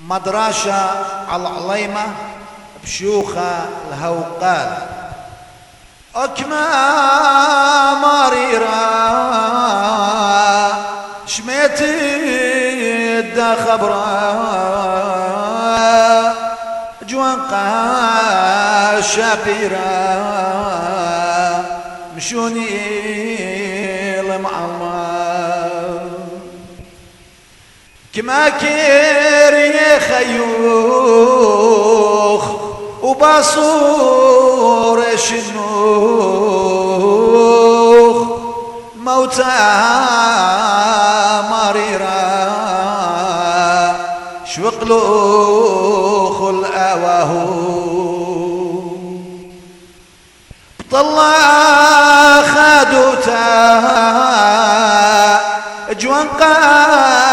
مدراشة على العليمة بشيوخة الهوقال أكما مريرة شميتي الدا خبرة جوانقا شابيرة مشوني لمعلمة كما كير يا خيوخ وباصور الشنوخ موتى مريرة شوقلوخ الأواهو بطلع خادوتا جوان قام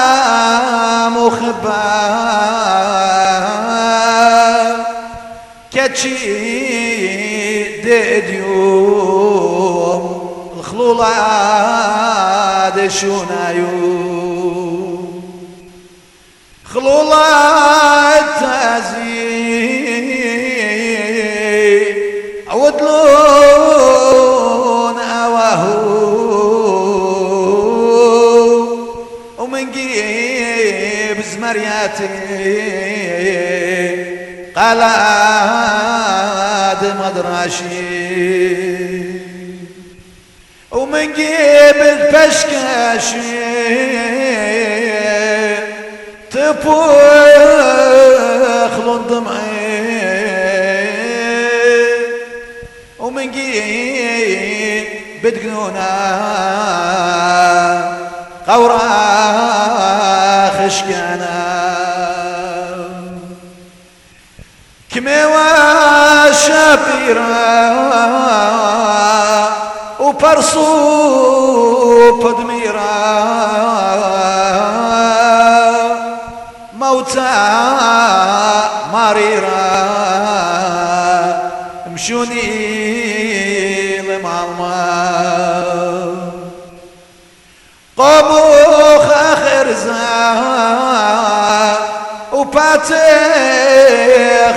وخبا كاتشي ديديوم الخلولة دشونايوم خلولة التازي عودلون أواهو ومن جيب زمرياتي قلاد مدراشي ومن جيب الفشكاشي تبوخ دمعي ومن جيب بدقنونا قورا خشكانا كميوا شابيرا وبرصو بدميرا موتى مريرا مشوني لمعلمة قبوخ آخر زمان وباتيخ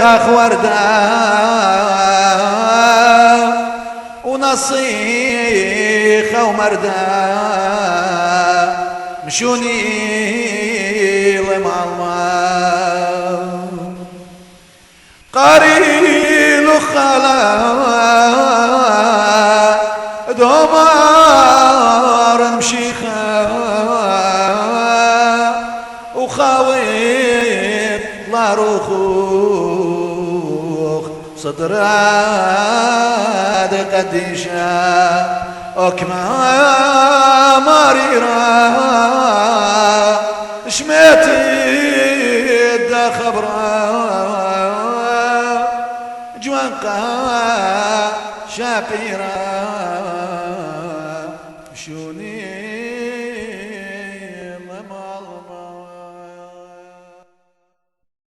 أخوردا ونصيخ ومردا مشوني لمعلمة قريل خلا دمار مشيخا وخاويب لا رخوخ صدراد قديشا وكما مريرا شميتي دا خبرا جوانقا شابيرا شون